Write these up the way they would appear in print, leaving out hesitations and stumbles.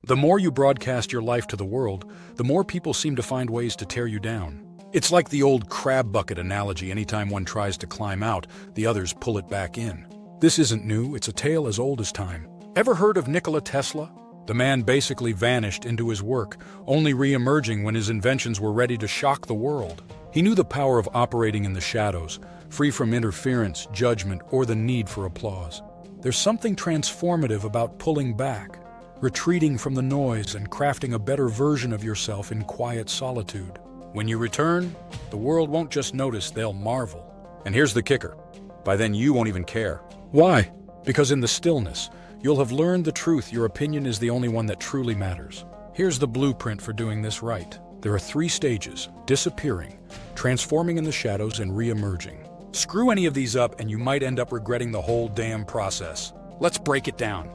The more you broadcast your life to the world, the more people seem to find ways to tear you down. It's like the old crab bucket analogy. Anytime one tries to climb out, the others pull it back in. This isn't new, it's a tale as old as time. Ever heard of Nikola Tesla? The man basically vanished into his work, only re-emerging when his inventions were ready to shock the world. He knew the power of operating in the shadows, free from interference, judgment, or the need for applause. There's something transformative about pulling back, retreating from the noise and crafting a better version of yourself in quiet solitude. When you return, the world won't just notice, they'll marvel. And here's the kicker. By then you won't even care. Why? Because in the stillness, you'll have learned the truth. Your opinion is the only one that truly matters. Here's the blueprint for doing this right. There are 3 stages: disappearing, transforming in the shadows, and re-emerging. Screw any of these up and you might end up regretting the whole damn process. Let's break it down.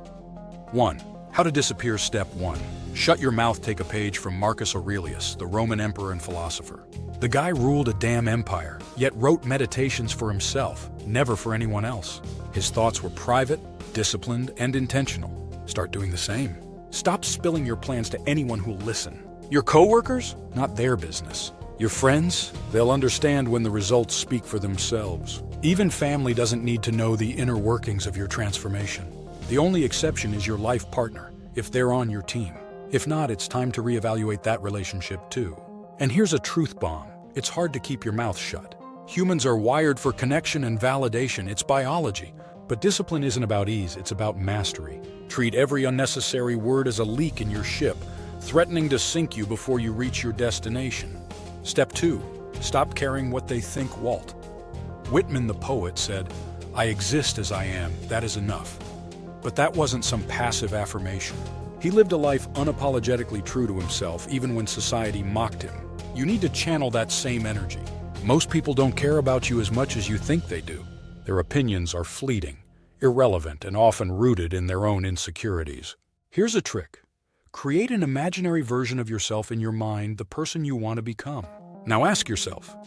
1. How to disappear. Step 1. Shut your mouth. Take a page from Marcus Aurelius, the Roman emperor and philosopher. The guy ruled a damn empire, yet wrote meditations for himself, never for anyone else. His thoughts were private, disciplined, and intentional. Start doing the same. Stop spilling your plans to anyone who'll listen. Your coworkers? Not their business. Your friends? They'll understand when the results speak for themselves. Even family doesn't need to know the inner workings of your transformation. The only exception is your life partner, if they're on your team. If not, it's time to reevaluate that relationship too. And here's a truth bomb. It's hard to keep your mouth shut. Humans are wired for connection and validation. It's biology. But discipline isn't about ease, it's about mastery. Treat every unnecessary word as a leak in your ship, threatening to sink you before you reach your destination. Step 2. Stop caring what they think. Walt Whitman, the poet, said, "I exist as I am, that is enough." But that wasn't some passive affirmation. He lived a life unapologetically true to himself, even when society mocked him. You need to channel that same energy. Most people don't care about you as much as you think they do. Their opinions are fleeting, irrelevant, and often rooted in their own insecurities. Here's a trick. Create an imaginary version of yourself in your mind, the person you want to become. Now ask yourself,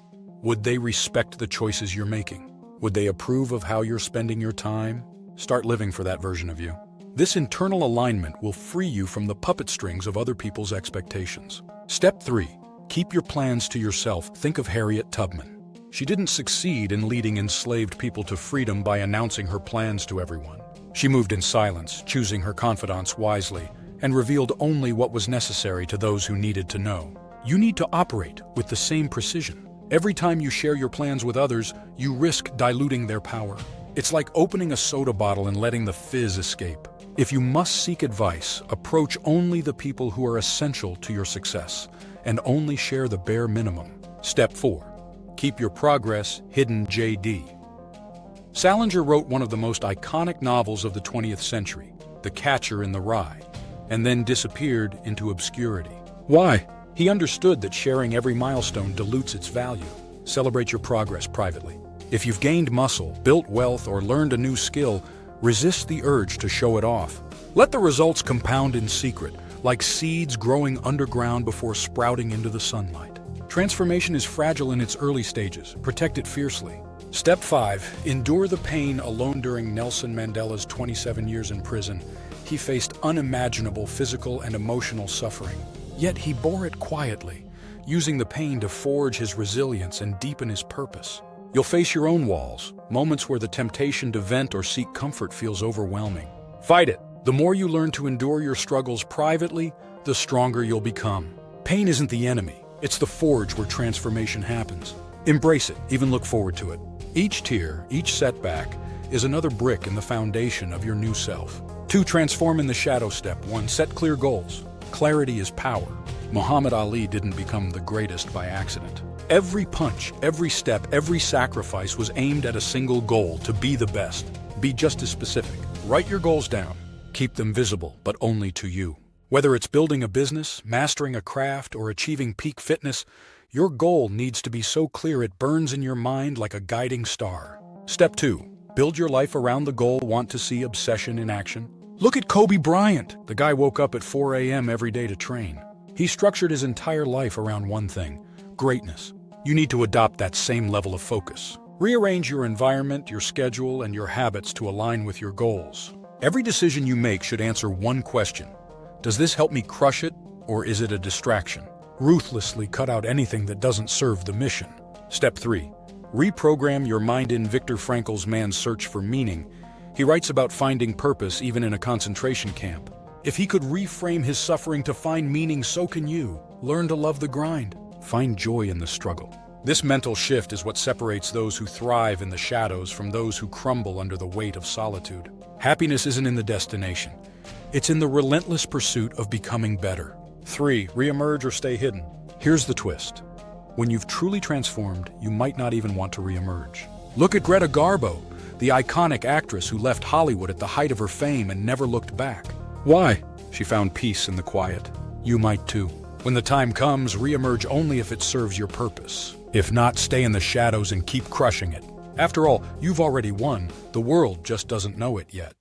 would they respect the choices you're making? Would they approve of how you're spending your time? Start living for that version of you. This internal alignment will free you from the puppet strings of other people's expectations. Step 3. Keep your plans to yourself. Think of Harriet Tubman. She didn't succeed in leading enslaved people to freedom by announcing her plans to everyone. She moved in silence, choosing her confidants wisely, and revealed only what was necessary to those who needed to know. You need to operate with the same precision. Every time you share your plans with others, you risk diluting their power. It's like opening a soda bottle and letting the fizz escape. If you must seek advice, approach only the people who are essential to your success, and only share the bare minimum. Step 4. Keep your progress hidden. J.D. Salinger wrote one of the most iconic novels of the 20th century, The Catcher in the Rye, and then disappeared into obscurity. Why? He understood that sharing every milestone dilutes its value. Celebrate your progress privately. If you've gained muscle, built wealth, or learned a new skill, resist the urge to show it off. Let the results compound in secret, like seeds growing underground before sprouting into the sunlight. Transformation is fragile in its early stages. Protect it fiercely. Step 5. Endure the pain alone. During Nelson Mandela's 27 years in prison, he faced unimaginable physical and emotional suffering. Yet he bore it quietly, using the pain to forge his resilience and deepen his purpose. You'll face your own walls, moments where the temptation to vent or seek comfort feels overwhelming. Fight it. The more you learn to endure your struggles privately, the stronger you'll become. Pain isn't the enemy. It's the forge where transformation happens. Embrace it, even look forward to it. Each tear, each setback, is another brick in the foundation of your new self. 2. Transform in the shadow. Step 1. Set clear goals. Clarity is power. Muhammad Ali didn't become the greatest by accident. Every punch, every step, every sacrifice was aimed at a single goal: to be the best. Be just as specific. Write your goals down. Keep them visible, but only to you. Whether it's building a business, mastering a craft, or achieving peak fitness, your goal needs to be so clear it burns in your mind like a guiding star. Step 2. Build your life around the goal. Want to see obsession in action? Look at Kobe Bryant. The guy woke up at 4 a.m. every day to train. He structured his entire life around one thing: greatness. You need to adopt that same level of focus. Rearrange your environment, your schedule, and your habits to align with your goals. Every decision you make should answer one question: Does this help me crush it, or is it a distraction? Ruthlessly cut out anything that doesn't serve the mission. Step 3. Reprogram your mind. In Viktor Frankl's Man's Search for Meaning, he writes about finding purpose even in a concentration camp. If he could reframe his suffering to find meaning, so can you. Learn to love the grind. Find joy in the struggle. This mental shift is what separates those who thrive in the shadows from those who crumble under the weight of solitude. Happiness isn't in the destination. It's in the relentless pursuit of becoming better. 3. Reemerge or stay hidden. Here's the twist. When you've truly transformed, you might not even want to reemerge. Look at Greta Garbo, the iconic actress who left Hollywood at the height of her fame and never looked back. Why? She found peace in the quiet. You might too. When the time comes, reemerge only if it serves your purpose. If not, stay in the shadows and keep crushing it. After all, you've already won. The world just doesn't know it yet.